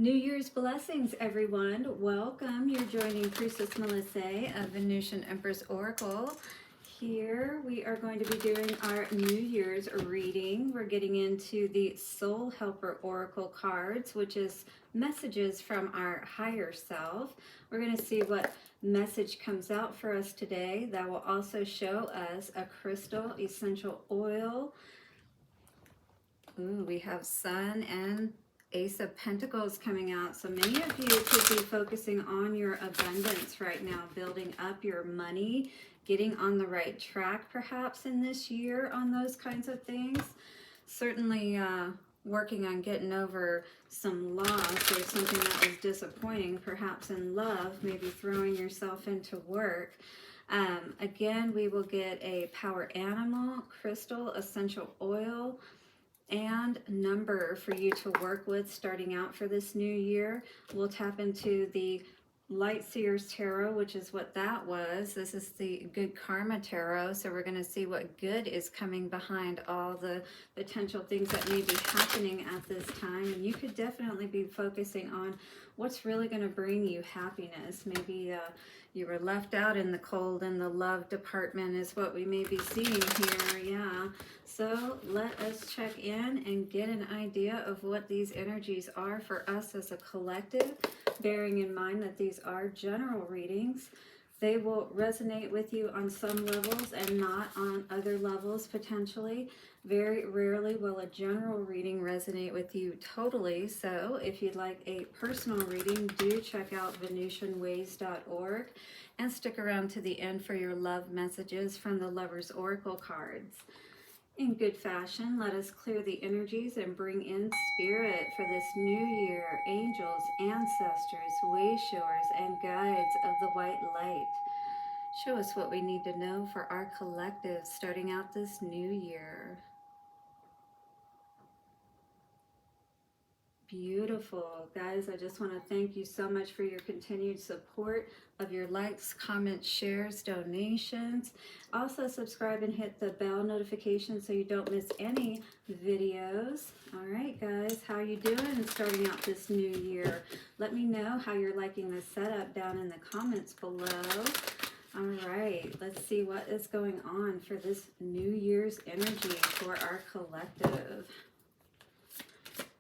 New Year's blessings, everyone. Welcome. You're joining Priestess Melissa of Venusian Empress Oracle. Here we are going to be doing our New Year's reading. We're getting into the Soul Helper Oracle cards, which is messages from our higher self. We're going to see what message comes out for us today. That will also show us a crystal essential oil. Ooh, we have Sun and Ace of Pentacles coming out. So many of you could be focusing on your abundance right now, building up your money, getting on the right track perhaps in this year on those kinds of things. Certainly working on getting over some loss or something that was disappointing, perhaps in love, maybe throwing yourself into work. Again, we will get a power animal, crystal, essential oil, and number for you to work with starting out for this new year. We'll tap into the Light Seers Tarot, which is what that was. This is the Good Karma Tarot. So we're going to see what good is coming behind all the potential things that may be happening at this time. And you could definitely be focusing on what's really going to bring you happiness. Maybe you were left out in the cold in the love department is what we may be seeing here. Yeah. So let us check in and get an idea of what these energies are for us as a collective, bearing in mind that these are general readings. They will resonate with you on some levels and not on other levels potentially. Very rarely will a general reading resonate with you totally. So if you'd like a personal reading, do check out VenusianWays.org and stick around to the end for your love messages from the Lover's Oracle cards. In good fashion, let us clear the energies and bring in spirit for this new year. Angels, ancestors, wayshowers, and guides of the white light. Show us what we need to know for our collective starting out this new year. Beautiful. Guys, I just want to thank you so much for your continued support of your likes, comments, shares, donations. Also subscribe and hit the bell notification so you don't miss any videos. All right, guys, how you doing starting out this new year? Let me know how you're liking the setup down in the comments below. All right, let's see what is going on for this New Year's energy for our collective.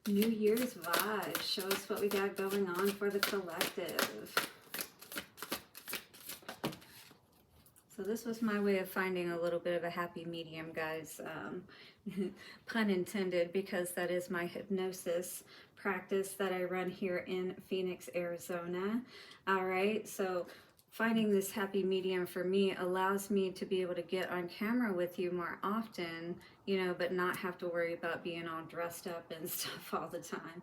New Year's vibes. Show us what we got going on for the collective. So this was my way of finding a little bit of a happy medium, guys. Pun intended, because that is my hypnosis practice that I run here in Phoenix, Arizona. All right, so finding this happy medium for me allows me to be able to get on camera with you more often, you know, but not have to worry about being all dressed up and stuff all the time.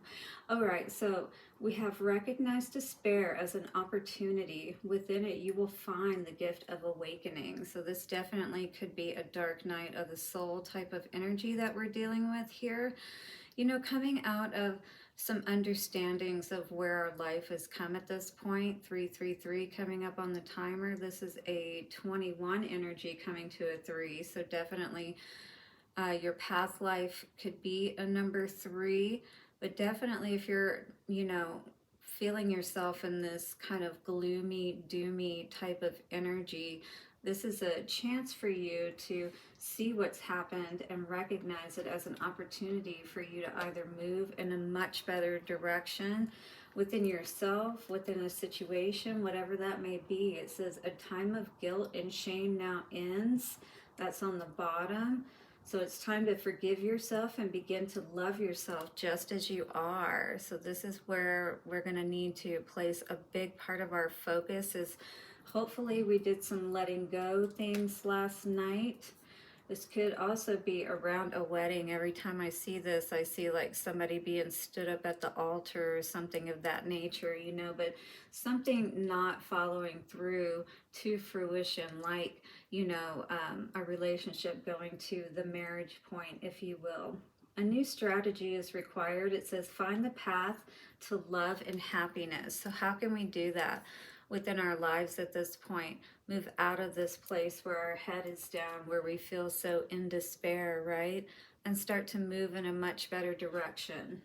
All right, so we have recognized despair as an opportunity. Within it, you will find the gift of awakening. So this definitely could be a dark night of the soul type of energy that we're dealing with here. You know, coming out of some understandings of where our life has come at this point. 333 coming up on the timer. This is a 21 energy coming to a 3. So definitely your path life could be a number 3. But definitely if you're, you know, feeling yourself in this kind of gloomy, doomy type of energy, this is a chance for you to see what's happened and recognize it as an opportunity for you to either move in a much better direction within yourself, within a situation, whatever that may be. It says a time of guilt and shame now ends. That's on the bottom. So it's time to forgive yourself and begin to love yourself just as you are. So this is where we're going to need to place a big part of our focus. Is hopefully we did some letting go things last night. This could also be around a wedding. Every time I see this, I see like somebody being stood up at the altar or something of that nature, you know, but something not following through to fruition, like, you know, a relationship going to the marriage point, if you will. A new strategy is required. It says find the path to love and happiness. So how can we do that within our lives at this point? Move out of this place where our head is down, where we feel so in despair, right? And start to move in a much better direction.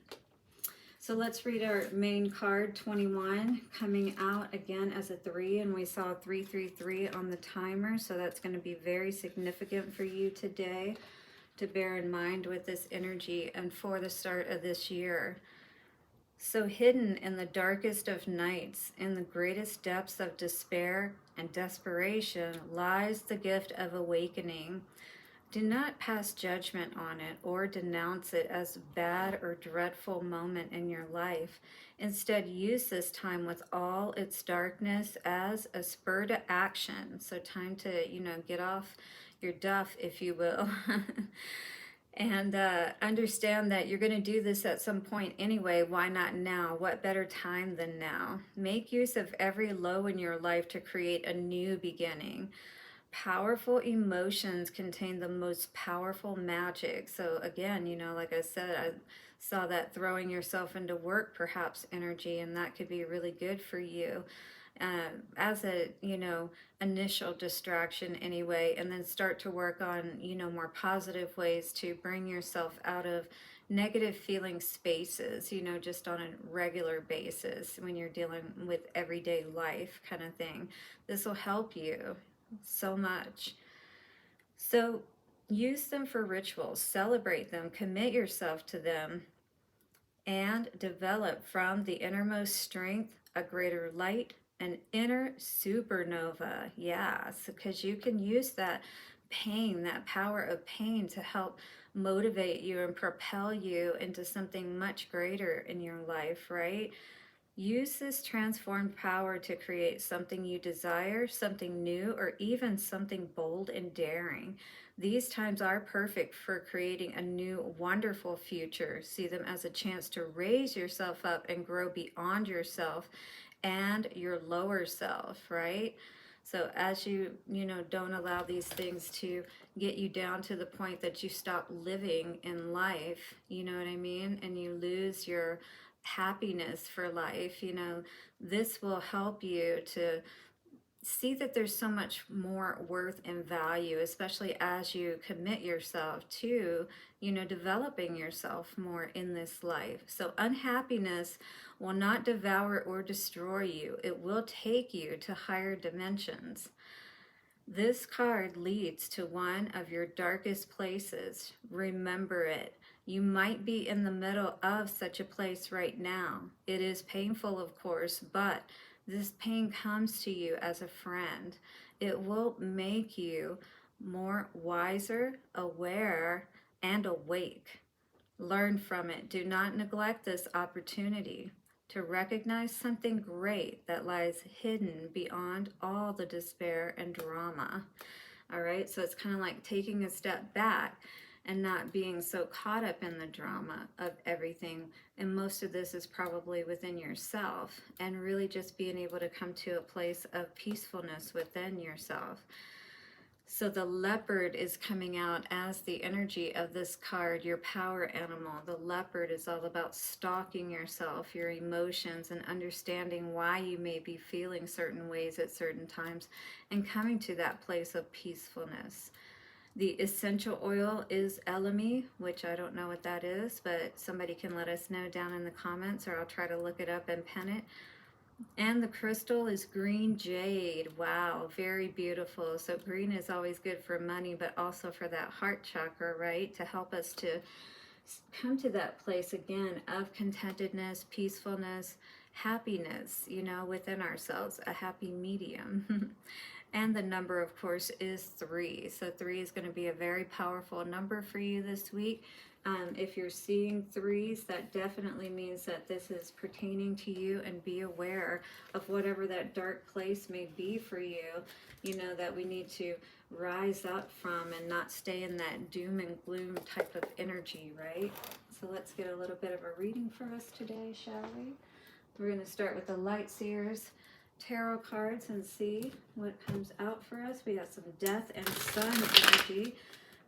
So let's read our main card, 21, coming out again as a 3, and we saw 333 on the timer, so that's going to be very significant for you today to bear in mind with this energy and for the start of this year. So hidden in the darkest of nights, in the greatest depths of despair and desperation, lies the gift of awakening. Do not pass judgment on it or denounce it as a bad or dreadful moment in your life. Instead, use this time with all its darkness as a spur to action. So time to, get off your duff, if you will. And understand that you're going to do this at some point anyway. Why not now? What better time than now? Make use of every low in your life to create a new beginning. Powerful emotions contain the most powerful magic. So again, like I said, I saw that throwing yourself into work perhaps energy, and that could be really good for you as a initial distraction anyway, and then start to work on more positive ways to bring yourself out of negative feeling spaces, just on a regular basis when you're dealing with everyday life kind of thing. This will help you so much. So use them for rituals, celebrate them, commit yourself to them, and develop from the innermost strength a greater light, an inner supernova. Yes, because you can use that pain, that power of pain, to help motivate you and propel you into something much greater in your life, right? Use this transformed power to create something you desire, something new, or even something bold and daring. These times are perfect for creating a new, wonderful future. See them as a chance to raise yourself up and grow beyond yourself and your lower self, right? So as you don't allow these things to get you down to the point that you stop living in life, you know what I mean? And you lose your happiness for life, this will help you to see that there's so much more worth and value, especially as you commit yourself to, developing yourself more in this life. So unhappiness will not devour or destroy you. It will take you to higher dimensions. This card leads to one of your darkest places. Remember it. You might be in the middle of such a place right now. It is painful, of course, but this pain comes to you as a friend. It will make you more wiser, aware, and awake. Learn from it. Do not neglect this opportunity to recognize something great that lies hidden beyond all the despair and drama. All right, so it's kind of like taking a step back and not being so caught up in the drama of everything. And most of this is probably within yourself, and really just being able to come to a place of peacefulness within yourself. So the leopard is coming out as the energy of this card, your power animal. The leopard is all about stalking yourself, your emotions, and understanding why you may be feeling certain ways at certain times and coming to that place of peacefulness. The essential oil is Elemi, which I don't know what that is, but somebody can let us know down in the comments, or I'll try to look it up and pen it. And the crystal is green jade. Wow, very beautiful. So green is always good for money, but also for that heart chakra, right? To help us to come to that place again of contentedness, peacefulness, happiness, within ourselves, a happy medium. And the number, of course, is 3. So 3 is going to be a very powerful number for you this week. If you're seeing 3s, that definitely means that this is pertaining to you, and be aware of whatever that dark place may be for you, that we need to rise up from and not stay in that doom and gloom type of energy, right? So let's get a little bit of a reading for us today, shall we? We're going to start with the Light Seers tarot cards and see what comes out for us. We got some Death and Sun energy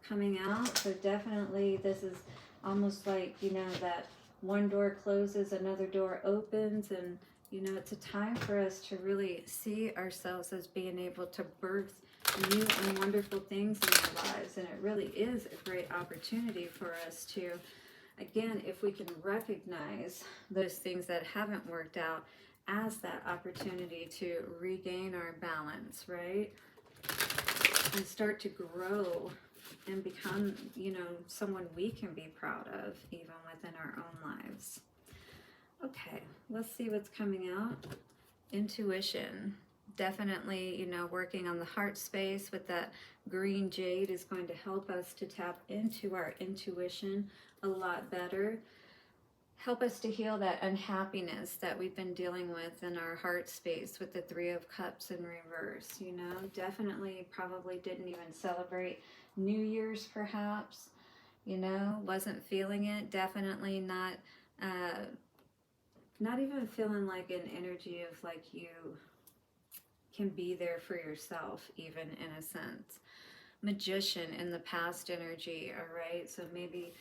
coming out. So definitely this is almost like, that one door closes, another door opens, and, it's a time for us to really see ourselves as being able to birth new and wonderful things in our lives. And it really is a great opportunity for us to again, if we can recognize those things that haven't worked out as that opportunity to regain our balance, right? And start to grow and become, you know, someone we can be proud of, even within our own lives. Okay, let's see what's coming out. Intuition. Definitely, you know, working on the heart space with that green jade is going to help us to tap into our intuition a lot better. Help us to heal that unhappiness that we've been dealing with in our heart space with the Three of Cups in reverse, you know. Definitely probably didn't even celebrate New Year's perhaps, you know, wasn't feeling it. Definitely not even feeling like an energy of like you can be there for yourself, even in a sense. Magician in the past energy, all right? So maybe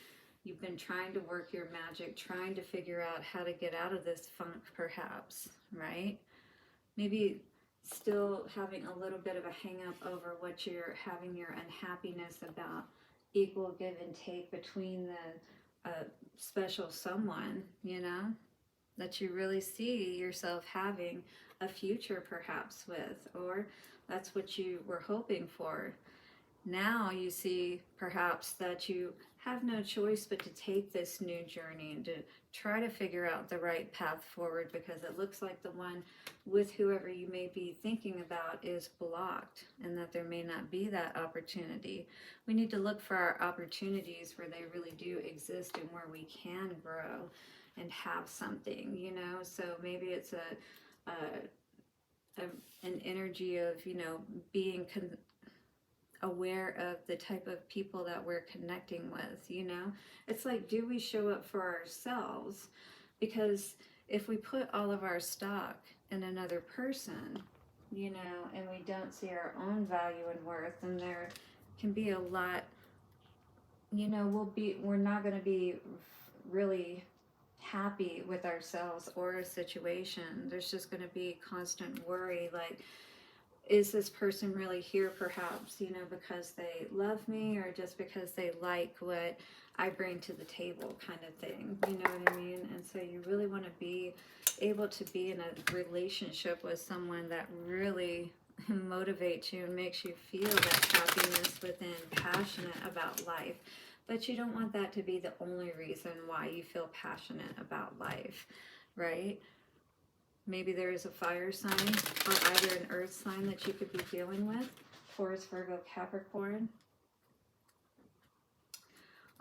you've been trying to work your magic, trying to figure out how to get out of this funk perhaps, right? Maybe still having a little bit of a hang up over what you're having your unhappiness about. Equal give and take between the special someone, you know, that you really see yourself having a future perhaps with, or that's what you were hoping for. Now you see perhaps that you have no choice but to take this new journey and to try to figure out the right path forward, because it looks like the one with whoever you may be thinking about is blocked, and that there may not be that opportunity. We need to look for our opportunities where they really do exist and where we can grow and have something, you know. So maybe it's an energy of, you know, being aware of the type of people that we're connecting with, you know. It's like, do we show up for ourselves? Because if we put all of our stock in another person, you know, and we don't see our own value and worth, then there can be a lot, you know, we're not going to be really happy with ourselves or a situation. There's just going to be constant worry, like, is this person really here perhaps, you know, because they love me, or just because they like what I bring to the table, kind of thing, you know what I mean? And so you really want to be able to be in a relationship with someone that really motivates you and makes you feel that happiness within, passionate about life. But you don't want that to be the only reason why you feel passionate about life, right? Maybe there is a fire sign or either an earth sign that you could be dealing with. Taurus, Virgo, Capricorn.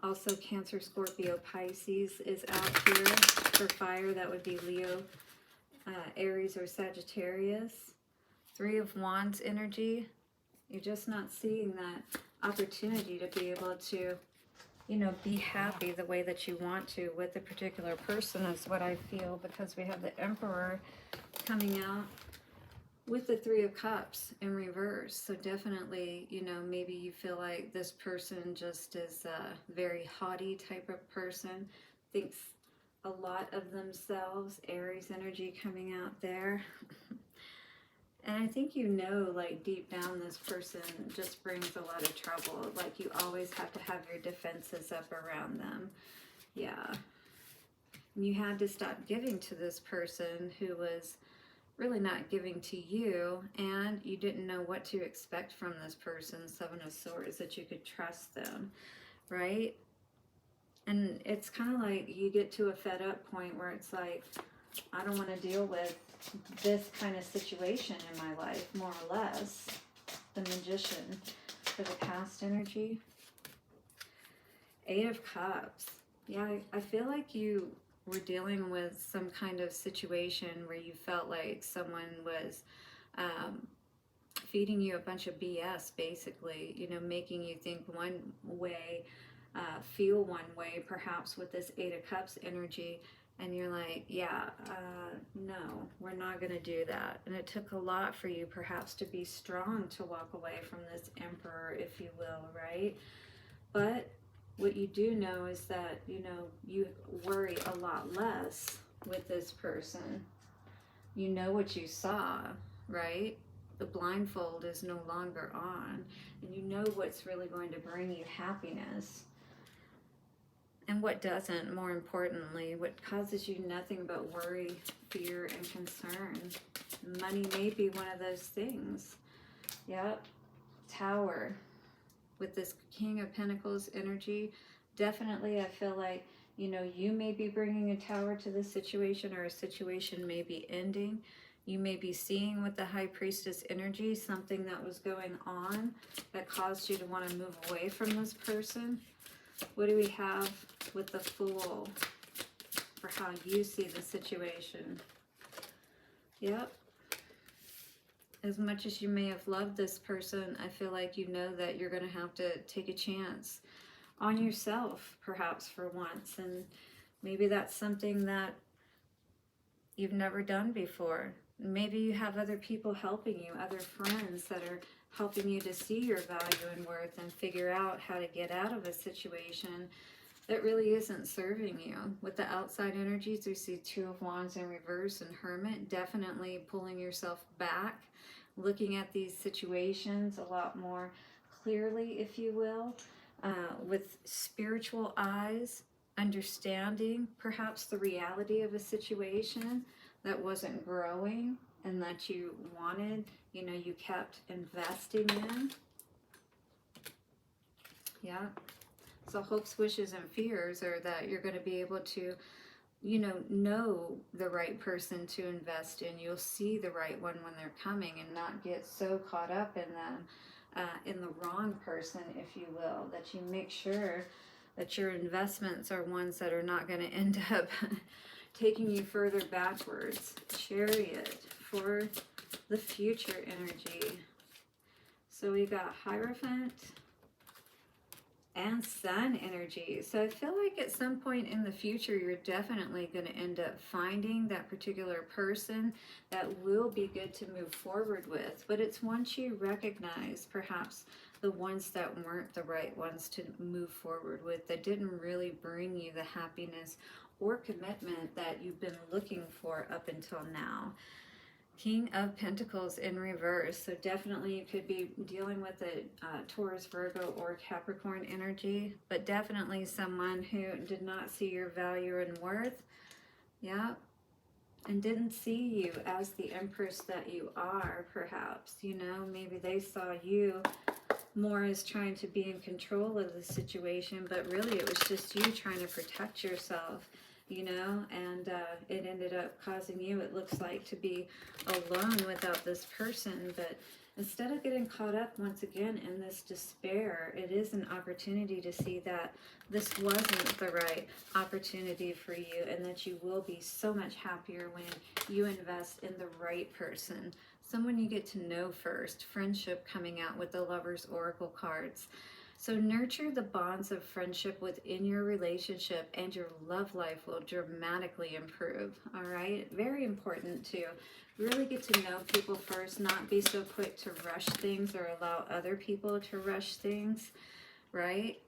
Also Cancer, Scorpio, Pisces is out here for fire. That would be Leo, Aries, or Sagittarius. Three of Wands energy. You're just not seeing that opportunity to be able to, you know, be happy the way that you want to with a particular person, is what I feel, because we have the Emperor coming out with the Three of Cups in reverse. So definitely, you know, maybe you feel like this person just is a very haughty type of person, thinks a lot of themselves. Aries energy coming out there. And I think, you know, like deep down, this person just brings a lot of trouble. Like you always have to have your defenses up around them. Yeah. And you had to stop giving to this person who was really not giving to you, and you didn't know what to expect from this person. Seven of Swords, that you could trust them, right? And it's kind of like you get to a fed up point where it's like, I don't want to deal with this kind of situation in my life, more or less. The Magician for the past energy. Eight of Cups. Yeah, I feel like you were dealing with some kind of situation where you felt like someone was feeding you a bunch of BS, basically, you know, making you think one way, feel one way, perhaps with this Eight of Cups energy. And you're like, yeah, no, we're not going to do that. And it took a lot for you perhaps to be strong to walk away from this Emperor, if you will, right? But what you do know is that, you know, you worry a lot less with this person. You know what you saw, right? The blindfold is no longer on. And you know what's really going to bring you happiness. and what doesn't, more importantly, what causes you nothing but worry, fear, and concern. Money may be one of those things. Yep. Tower. With this King of Pentacles energy, definitely I feel like, you know, you may be bringing a tower to this situation, or a situation may be ending. You may be seeing with the High Priestess energy something that was going on that caused you to want to move away from this person. What do we have with the Fool for how you see the situation? Yep. As much as you may have loved this person, I feel like you know that you're going to have to take a chance on yourself, perhaps for once. And maybe that's something that you've never done before. Maybe you have other people helping you, other friends that are helping you to see your value and worth and figure out how to get out of a situation that really isn't serving you. With the outside energies, we see Two of Wands in reverse and Hermit, definitely pulling yourself back, looking at these situations a lot more clearly, if you will, with spiritual eyes, understanding perhaps the reality of a situation that wasn't growing and that you wanted, you know, you kept investing in. Yeah. So hopes, wishes, and fears are that you're going to be able to, you know the right person to invest in. You'll see the right one when they're coming and not get so caught up in them, in the wrong person, if you will, that you make sure that your investments are ones that are not going to end up taking you further backwards. Chariot for the future energy. So we got Hierophant and Sun energy. So I feel like at some point in the future, you're definitely going to end up finding that particular person that will be good to move forward with. But it's once you recognize perhaps the ones that weren't the right ones to move forward with, that didn't really bring you the happiness or commitment that you've been looking for up until now. King of Pentacles in reverse. So definitely you could be dealing with a Taurus, Virgo, or Capricorn energy, but definitely someone who did not see your value and worth. Yeah. And didn't see you as the Empress that you are, perhaps. You know, maybe they saw you more as trying to be in control of the situation, but really it was just you trying to protect yourself, you know, and it ended up causing you, it looks like, to be alone without this person. But instead of getting caught up once again in this despair, it is an opportunity to see that this wasn't the right opportunity for you, and that you will be so much happier when you invest in the right person, someone you get to know first. Friendship coming out with the Lover's Oracle cards. So nurture the bonds of friendship within your relationship, and your love life will dramatically improve. All right? Very important to really get to know people first, not be so quick to rush things or allow other people to rush things, right?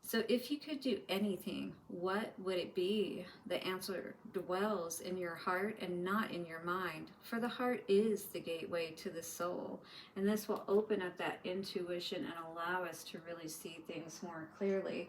So if you could do anything, what would it be? The answer dwells in your heart and not in your mind. For the heart is the gateway to the soul. And this will open up that intuition and allow us to really see things more clearly.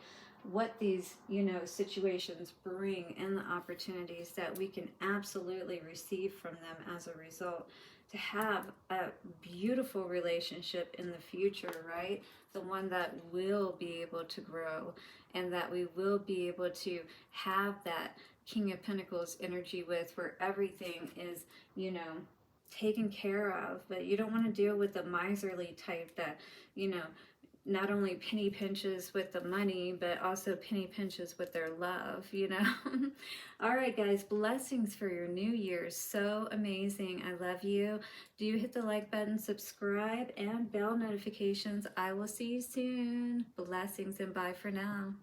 What these, you know, situations bring, and the opportunities that we can absolutely receive from them as a result. To have a beautiful relationship in the future, right? The one that will be able to grow, and that we will be able to have that King of Pentacles energy with, where everything is, you know, taken care of. But you don't want to deal with the miserly type that, you know, not only penny pinches with the money, but also penny pinches with their love, you know. All right, guys, blessings for your new year. So amazing. I love you. Do hit the like button, subscribe, and bell notifications. I will see you soon. Blessings, and bye for now.